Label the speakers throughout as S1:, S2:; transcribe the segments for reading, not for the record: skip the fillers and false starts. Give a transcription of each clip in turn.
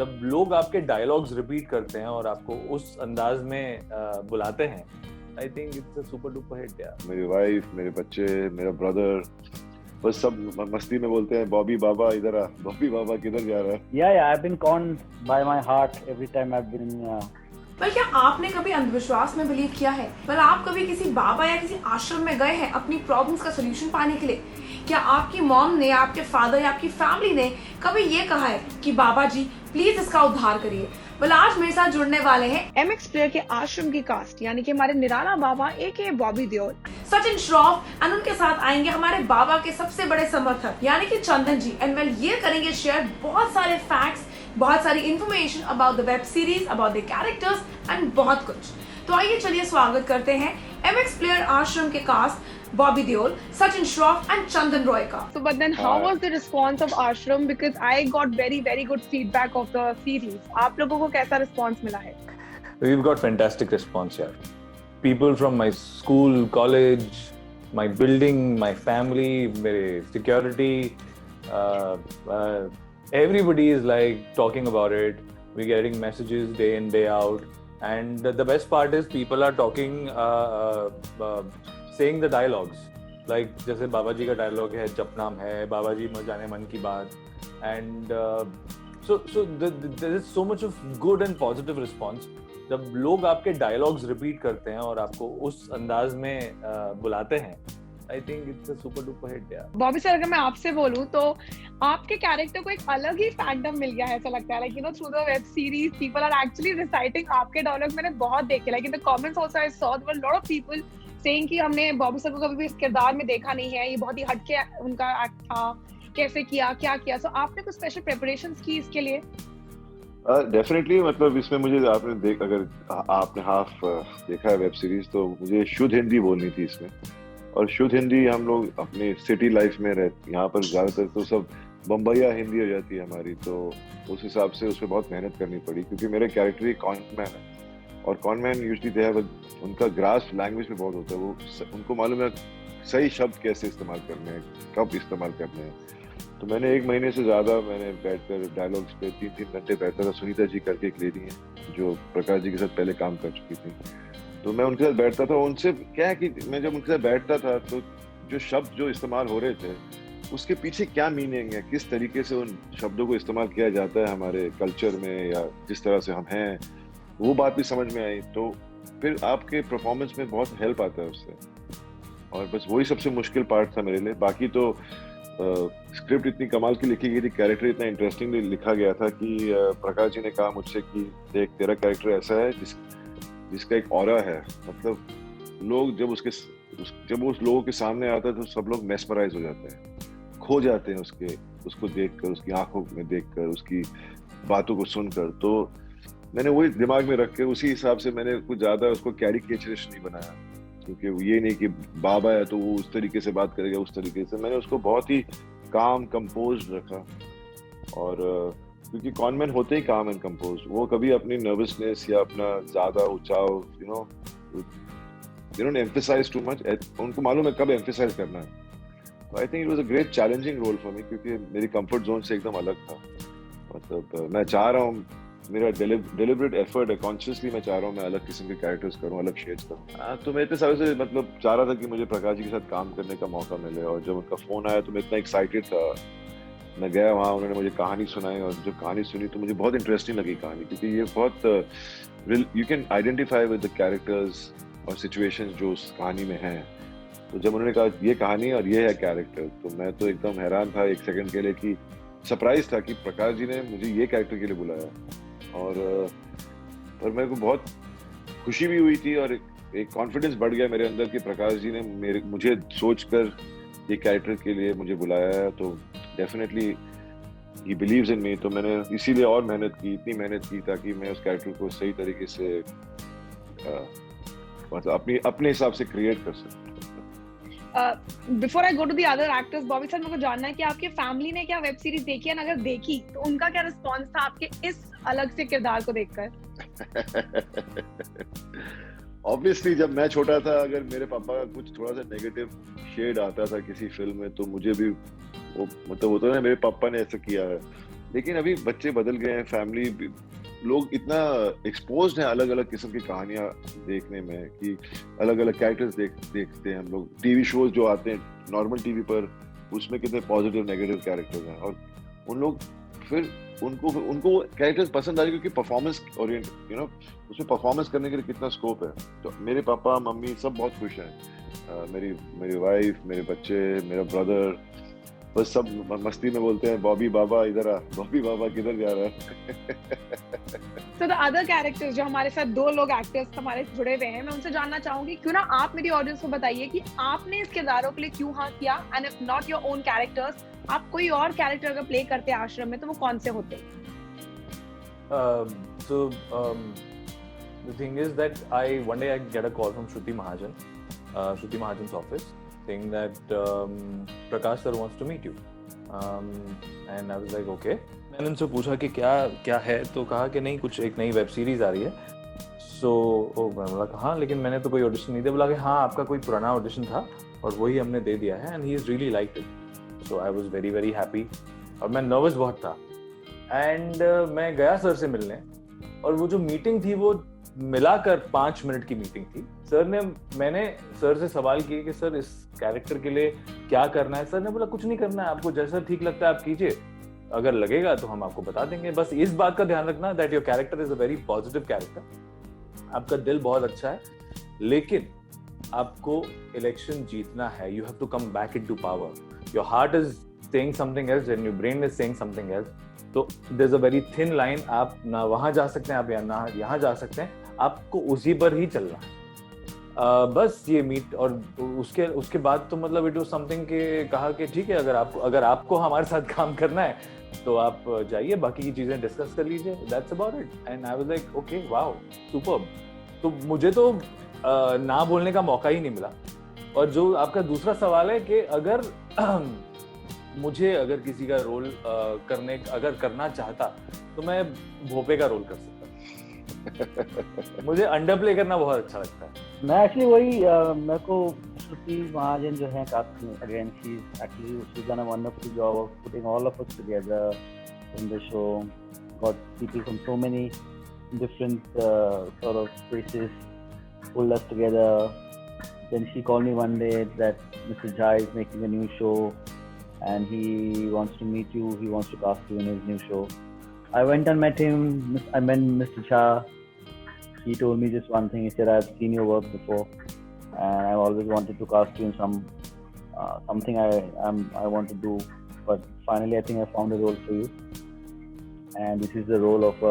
S1: जब लोग आपके डायलॉग्स रिपीट करते हैं और आपको उस अंदाज में बुलाते हैं, I think it's a super duper hit यार।
S2: मेरी वाइफ, मेरे बच्चे, मेरा ब्रदर, बस सब मस्ती में बोलते हैं बॉबी बाबा इधर आ, बॉबी बाबा किधर जा रहा है।
S3: Yeah, I've been conned by my heart every time I've been
S4: पर क्या आपने कभी अंधविश्वास में बिलीव किया है? पर आप कभी किसी बाबा या किसी आश्रम में गए हैं अपनी प्रॉब्लम्स का सोल्यूशन पाने के लिए? क्या आपकी मॉम ने, आपके फादर या आपकी फैमिली ने कभी ये कहा है कि बाबा जी प्लीज इसका उद्धार करिए? well, आज मेरे साथ जुड़ने वाले हैं MX प्लेयर के आश्रम की कास्ट यानी कि हमारे निराला बाबा AK बॉबी देओल, सचिन श्रॉफ एंड उनके साथ आएंगे हमारे बाबा के सबसे बड़े समर्थक यानी कि चंदन जी। एंड वेल ये करेंगे शेयर बहुत सारे फैक्ट्स, बहुत सारी information about the web series, about the characters and बहुत कुछ। तो आइए चलिए स्वागत करते हैं MX प्लेयर आश्रम के cast Bobby Deol, Sachin Shroff and Chandan Roy ka.
S5: So, but then how was the response of Ashram? Because I got very good feedback of the series. आप लोगों को कैसा response मिला है?
S1: We've got fantastic response here. People from my school, college, my building, my family, मेरे security, everybody is like talking about it. We're getting messages day in, day out. And the best part is people are talking, saying the dialogues. Like जैसे बाबा जी का dialogue है, जप नाम है, बाबा जी जाने मन की बात. And so there is so much of good and positive response. जब लोग आपके dialogues repeat करते हैं और आपको उस अंदाज में बुलाते हैं, I think it's a super duper hit यार।
S5: बॉबी सर, अगर मैं आपसे बोलूं तो आपके कैरेक्टर को एक अलग ही फैंडम मिल गया है, ऐसा लगता है। Like you know, through the web series people are actually reciting आपके डायलॉग। मैंने बहुत देखे, like in the comments also I saw there were lot of people saying कि हमने बॉबी सर को कभी भी इस किरदार में देखा नहीं है, ये बहुत ही हटके उनका एक्ट था, कैसे किया, क्या किया। सो आपने कुछ स्पेशल प्रिपरेशंस की इसके लिए?
S2: डेफिनेटली, मतलब इसमें मुझे अगर आपने हाफ देखा है वेब सीरीज तो मुझे शुद्ध हिंदी बोलनी थी इसमें। और शुद्ध हिंदी हम लोग अपनी सिटी लाइफ में रहते, यहाँ पर ज्यादातर तो सब बम्बईया हिंदी हो जाती है हमारी, तो उस हिसाब से उसमें बहुत मेहनत करनी पड़ी क्योंकि मेरे कैरेक्टर ही कॉनमैन है और कॉनमैन यूजुअली दे हैव उनका ग्रास्प लैंग्वेज में बहुत होता है। वो उनको मालूम है सही शब्द कैसे इस्तेमाल करने हैं, कब इस्तेमाल करने हैं। तो मैंने 1 महीने से ज्यादा मैंने बैठकर डायलॉग्स पे 3-3 घंटे बैठता था। सुनीता जी करके एक लेडी है जो प्रकाश जी के साथ पहले काम कर चुकी थी, तो मैं उनके साथ बैठता था। उनसे क्या है कि मैं जब उनके साथ बैठता था तो जो शब्द जो इस्तेमाल हो रहे थे उसके पीछे क्या मीनिंग है, किस तरीके से उन शब्दों को इस्तेमाल किया जाता है हमारे कल्चर में या जिस तरह से हम हैं, वो बात भी समझ में आई। तो फिर आपके परफॉर्मेंस में बहुत हेल्प आता है उससे, और बस वही सबसे मुश्किल पार्ट था मेरे लिए। बाकी तो स्क्रिप्ट इतनी कमाल की लिखी गई थी, कैरेक्टर इतना इंटरेस्टिंगली लिखा गया था कि प्रकाश जी ने कहा मुझसे कि देख, तेरा कैरेक्टर ऐसा है जिसका एक ऑरा है। मतलब लोग जब वो उस लोगों के सामने आता है तो सब लोग मेस्मराइज हो जाते हैं, खो जाते हैं उसको देखकर, उसकी आंखों में देखकर, उसकी बातों को सुनकर। तो मैंने वही दिमाग में रख के उसी हिसाब से मैंने कुछ ज्यादा उसको कैरिकेचरिस्ट नहीं बनाया, क्योंकि ये नहीं कि बाबा है तो वो उस तरीके से बात करेगा, उस तरीके से। मैंने उसको बहुत ही काम कंपोज्ड रखा, और क्योंकि कॉनमैन होते ही काम एंड कंपोज, वो कभी अपनी नर्वसनेस या अपना ज्यादा उचाव एम्फसाइज टू मच, उनको मालूम है कब एम्फसाइज करना है। तो I think it was a great challenging role for me, क्योंकि मेरी कंफर्ट जोन से एकदम अलग था। मतलब मैं चाह रहा हूँ, मेरा डिलिबरेट एफर्ट है, कॉन्शियसली मैं चाह रहा हूँ मैं अलग किस्म के कैरेक्टर्स करूँ, अलग शेड्स करूँ। तो मैं इतने सालों से मतलब चाह रहा था कि मुझे प्रकाश जी के साथ काम करने का मौका मिले, और जब उनका फोन आया तो मैं इतना एक्साइटेड था। मैं गया वहाँ, उन्होंने मुझे कहानी सुनाई, और जब कहानी सुनी तो मुझे बहुत इंटरेस्टिंग लगी कहानी, क्योंकि ये बहुत you can identify with the characters और सिचुएशंस जो उस कहानी में हैं। तो जब उन्होंने कहा ये कहानी और ये है कैरेक्टर, तो मैं तो एकदम हैरान था 1 सेकंड के लिए, कि सरप्राइज था कि प्रकाश जी ने मुझे ये कैरेक्टर के लिए बुलाया। और मेरे को बहुत खुशी भी हुई थी, और एक कॉन्फिडेंस बढ़ गया मेरे अंदर कि प्रकाश जी ने मुझे सोचकर ये कैरेक्टर के लिए मुझे बुलाया है, तो डेफिनेटली ही बिलीव्स इन मी। तो मैंने इसीलिए और मेहनत की, इतनी मेहनत की ताकि मैं उस कैरेक्टर को सही तरीके से मतलब अपने हिसाब से क्रिएट कर सकूं।
S5: Before I go to the other actors, Bobby sir, मेरे को जानना है कि आपके फैमिली ने क्या वेब सीरीज देखी है, अगर देखी तो उनका क्या रिस्पॉन्स था आपके इस अलग से किरदार को देखकर?
S2: ऑब्वियसली जब मैं छोटा था, अगर मेरे पापा का कुछ थोड़ा सा नेगेटिव शेड आता था किसी फिल्म में, तो मुझे भी वो मतलब होता है ना, मेरे पापा ने ऐसा किया है, लेकिन अभी बच्चे बदल गए हैं, फैमिली लोग इतना एक्सपोज्ड हैं अलग अलग किस्म की कहानियां देखने में कि अलग अलग कैरेक्टर्स देखते हैं हम लोग। टीवी शोज जो आते हैं नॉर्मल टीवी पर, उसमें कितने पॉजिटिव नेगेटिव कैरेक्टर्स हैं, और उन लोग फिर उनको कैरेक्टर्स पसंद आ रहे क्योंकि परफॉर्मेंस ओरिएंट, उसमें परफॉर्मेंस करने के लिए कितना स्कोप है। तो मेरे पापा मम्मी सब बहुत खुश हैं, मेरी वाइफ, मेरे बच्चे, मेरा ब्रदर, बस सब मस्ती में बोलते हैं बॉबी बाबा इधर आ, बॉबी बाबा किधर जा रहा है।
S5: So the other characters जो हमारे साथ 2 लोग एक्टर्स हमारे जुड़े हुए हैं, मैं उनसे जानना चाहूंगी क्यों ना आप मेरी ऑडियंस को बताइए कि आपने इस किरदारों के लिए क्यों हाँ किया, and if not your own characters, आप कोई और कैरेक्टर अगर प्ले करते हैं आश्रम में तो वो कौन से होते?
S1: So the thing is that one day I get a call from Shruti Mahajan's office saying that Prakash sir wants to meet you, and I was like okay. मैंने उनसे पूछा कि क्या है, तो कहा कि नहीं कुछ एक नई वेब सीरीज आ रही है। मैं बोला हाँ, लेकिन मैंने तो कोई ऑडिशन नहीं दिया। बोला कि हाँ आपका कोई पुराना ऑडिशन था और वही हमने दे दिया है, and he is really liked it. So I was very very happy, और मैं नर्वस बहुत था। एंड मैं गया सर से मिलने, और वो जो मीटिंग थी वो मिलाकर 5 मिनट की मीटिंग थी। मैंने सर से सवाल किए कि सर इस कैरेक्टर के लिए क्या करना है। सर ने बोला कुछ नहीं करना है, आपको जैसा ठीक लगता है आप कीजिए, अगर लगेगा तो हम आपको बता देंगे। बस इस बात का ध्यान रखना that your character is a very positive character, आपका दिल बहुत अच्छा है, लेकिन आपको इलेक्शन जीतना है। You have to come back into power. Your heart is saying something else and your brain is saying something else. तो there is a very thin line, आप ना वहां जा सकते हैं, आप ना यहाँ जा सकते हैं, आपको उसी पर ही चलना है। बस ये मीट, और उसके बाद तो मतलब इट वाज समथिंग के कहा कि ठीक है, अगर आपको हमारे साथ काम करना है तो आप जाइए, बाकी की चीजें डिस्कस कर लीजिए, that's about it. And I was like okay wow superb. तो मुझे तो ना बोलने का मौका ही नहीं मिला। और जो आपका दूसरा सवाल है कि अगर मुझे किसी का रोल करना चाहता तो मैं भोपे का रोल कर सकता। मुझे अंडर प्ले करना बहुत अच्छा लगता है।
S3: मैं एक्चुअली वही मेरे को श्रुति महाजन जो है cast again she actually she done a wonderful job of putting all of us together in the show, got people from so many different sort of places pulled us together. Then she called me one day that Mr. Jha is making a new show and he wants to meet you, he wants to cast you in his new show. I went and met him. I met Mr. Jha. He told me just one thing. He said, I've seen your work before and I've always wanted to cast you in something I want to do, but finally I think I found a role for you. And this is the role of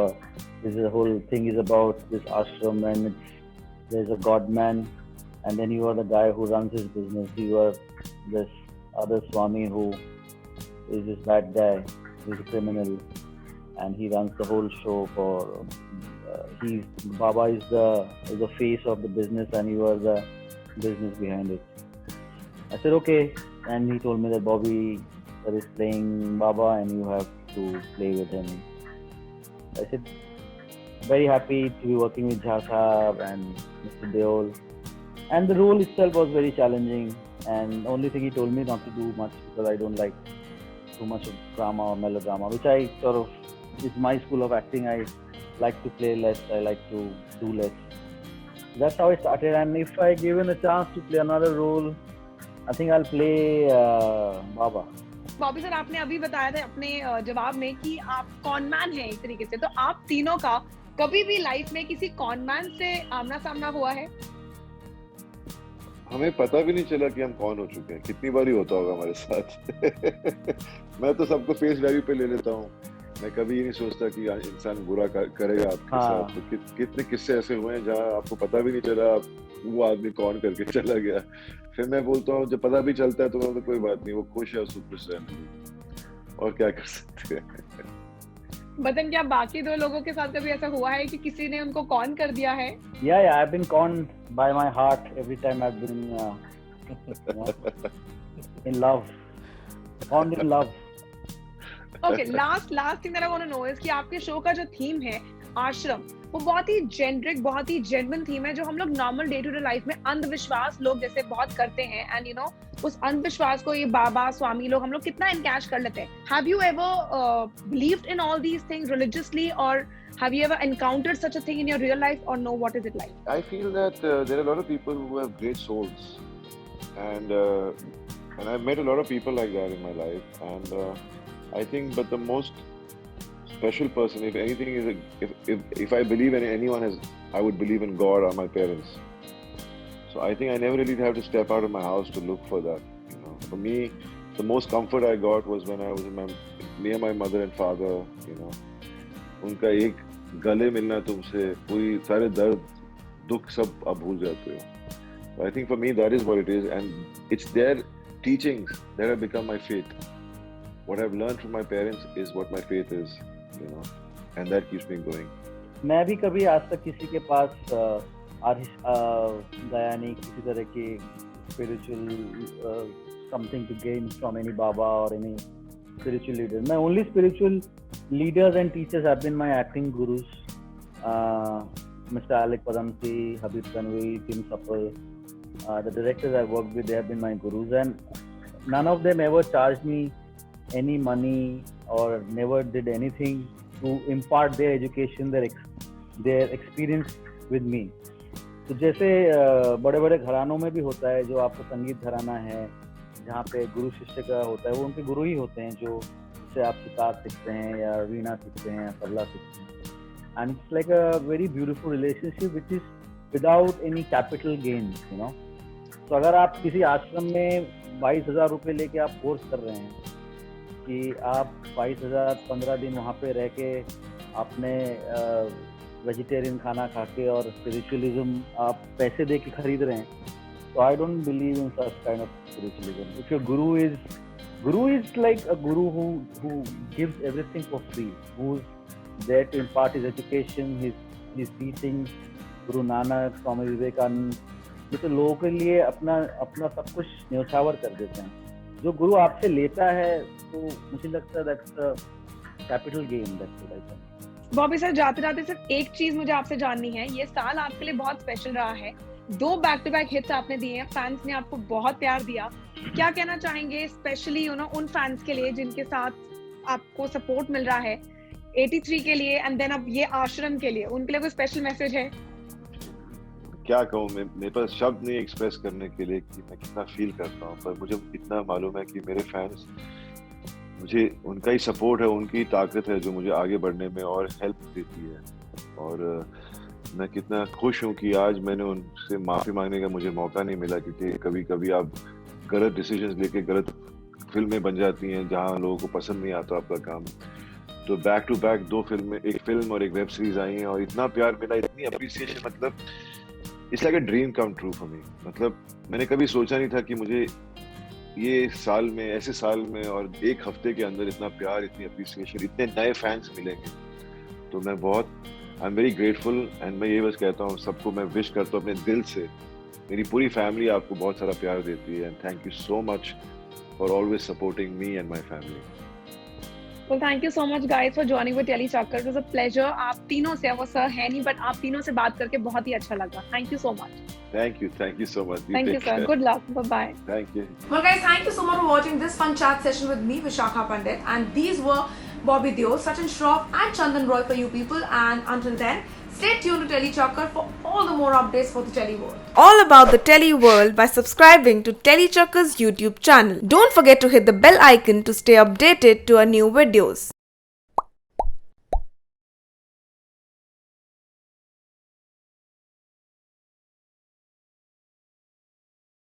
S3: the whole thing is about this ashram, and there's a god man, and then you are the guy who runs his business. You are this other Swami who is this bad guy, who's a criminal, and he runs the whole show for. Baba is the face of the business, and you are the business behind it. I said okay, and he told me that Bobby sir is playing Baba, and you have to play with him. I said, very happy to be working with Jha Sahab and Mr. Deol. And the role itself was very challenging, and only thing he told me not to do much because I don't like too much of drama or melodrama, which I sort of, it's my school of acting. I like to play less, I like to do less. That's how I started, and if I given a chance to play another role, I think I'll play Baba.
S5: Bobby sir, आपने अभी बताया था अपने जवाब में कि आप conman हैं एक तरीके से, तो आप तीनों का कभी भी लाइफ में किसी कॉनमैन से आमना सामना हुआ है?
S2: हमें पता भी नहीं चला कि हम कौन हो चुके हैं, कितनी बार ही होता होगा हमारे साथ। मैं तो सबको फेस वैल्यू पे ले लेता हूँ, मैं कभी ये नहीं सोचता कि इंसान बुरा करेगा आपके साथ। तो कितने किस्से ऐसे हुए हैं जहाँ आपको पता भी नहीं चला वो आदमी कौन करके चला गया। फिर मैं बोलता हूँ जब पता भी चलता है तो कोई बात नहीं, वो खुश है, उसको खुश रहने, और क्या कर सकते हैं।
S5: बतन, क्या बाकी 2 लोगों के साथ कभी ऐसा हुआ है कि किसी ने उनको कॉन कर दिया है?
S3: Yeah, I've been conned by my heart every time I've been in love, conned in love.
S5: Okay, last thing that I want to know is कि आपके शो का जो थीम है आश्रम, वो बहुत ही जेनरिक, बहुत ही जेन्युइन थीम है, जो हम लोग normal day to day life में अंधविश्वास लोग जैसे बहुत करते हैं, एंड उस अंधविश्वास को ये बाबा स्वामी लोग हम लोग कितना एनकैश कर लेते हैं. Have you ever believed in all these things religiously, और have you ever encountered such a thing in your real life, or no? What is it like?
S2: I feel that there are a lot of people who have great souls, and I've met a lot of people like that in my life, and I think, but the most special person, if anything, is if I believe in anyone, I would believe in God or my parents. So I think I never really have to step out of my house to look for that. You know, for me, the most comfort I got was when I was me and my mother and father. You know, उनका एक गले मिलना तुमसे पूरी सारे दर्द दुख सब आप भूल जाते हो. So I think for me that is what it is, and it's their teachings that have become my faith. What I've learned from my parents is what my faith is, you know, and that keeps me going.
S3: मैं भी कभी आज तक किसी के पास गया नहीं किसी तरह की spiritual something to gain from any Baba or any spiritual leader. My only spiritual leaders and teachers have been my acting gurus, Mr. Alec Padamsi, Habib Tanvi, Tim Suppel. The directors I've worked with, they have been my gurus, and none of them ever charged me any money or never did anything to impart their education, their experience with me. तो जैसे बड़े बड़े घरानों में भी होता है, जो आपको संगीत घराना है जहाँ पे गुरु शिष्य का होता है, वो उनके गुरु ही होते हैं जो से आप सितार सीखते हैं या वीणा सीखते हैं या तबला सीखते हैं. And it's like a very beautiful relationship which is without any capital gain, you know. तो अगर आप किसी आश्रम में 22,000 रुपये लेके आप कोर्स कर रहे हैं कि आप 22,000 15 दिन वहाँ पे रह के आपने वेजिटेरियन खाना खा के और स्पिरिचुअलिज्म आप पैसे दे के खरीद रहे हैं, तो I don't believe in such kind of spiritualism. If your Guru is like a guru who gives everything for free, who's there to impart his education, his teachings. Guru Nanak, Swami Vivekanand, ये तो लोगों के लिए अपना सब कुछ न्यौछावर कर देते हैं. जो गुरु आपसे लेता है तो मुझे लगता है that's a capital gain. That's what I think.
S5: Bobby sir, जाते जाते सिर्फ एक चीज मुझे आपसे जाननी है. ये साल आपके लिए बहुत स्पेशल रहा है, 2 बैक टू बैक हिट्स आपने दिए हैं, फैंस ने आपको बहुत प्यार दिया. क्या कहना चाहेंगे स्पेशली उन फैंस के लिए जिनके साथ आपको सपोर्ट मिल रहा है 83 के लिए, एंड देन अब ये आश्रम के लिए, उनके लिए कोई स्पेशल मैसेज है?
S2: क्या कहूँ, मेरे पास शब्द नहीं एक्सप्रेस करने के लिए कि मैं कितना फील करता हूँ, पर मुझे इतना मालूम है कि मेरे फैंस, मुझे उनका ही सपोर्ट है, उनकी ही ताकत है जो मुझे आगे बढ़ने में और हेल्प देती है. और मैं कितना खुश हूँ कि आज मैंने उनसे माफ़ी मांगने का मुझे मौका नहीं मिला, क्योंकि कभी कभी आप गलत डिसीजंस लेके गलत फिल्में बन जाती हैं जहाँ लोगों को पसंद नहीं आता आपका काम. तो बैक टू बैक 2 फिल्में, एक फिल्म और एक वेब सीरीज आई हैं, और इतना प्यार मिला, इतनी अप्रिसिएशन, मतलब it's like a dream come true for me. मतलब मैंने कभी सोचा नहीं था कि मुझे ये साल में, ऐसे साल में और एक हफ्ते के अंदर इतना प्यार, इतनी अप्रिसिएशन, इतने नए फैंस मिलेंगे. तो मैं I am very grateful, and मैं ये बस कहता हूँ सबको, मैं विश करता हूँ अपने दिल से, मेरी पूरी फैमिली आपको बहुत सारा प्यार देती है, and thank you so much for always supporting me and my family.
S5: Well, thank you so much guys for joining with Telly Chakkar. It was a pleasure. आप तीनों से, वो सर है नहीं, बट आप तीनों से बात करके बहुत ही अच्छा लगा. Thank you so much.
S2: Thank you so much.
S5: Thank you sir. Good luck. Bye bye.
S2: Thank you.
S4: Well guys, thank you so much for watching this fun chat session with me, Vishakha Pandit, and these were Bobby Deol, Sachin Shroff and Chandan Roy for you people. And until then, stay tuned to Telly Chakkar for all the more updates for the Telly world.
S6: All about the Telly world by subscribing to Telly Chakkar's YouTube channel. Don't forget to hit the bell icon to stay updated to our new videos.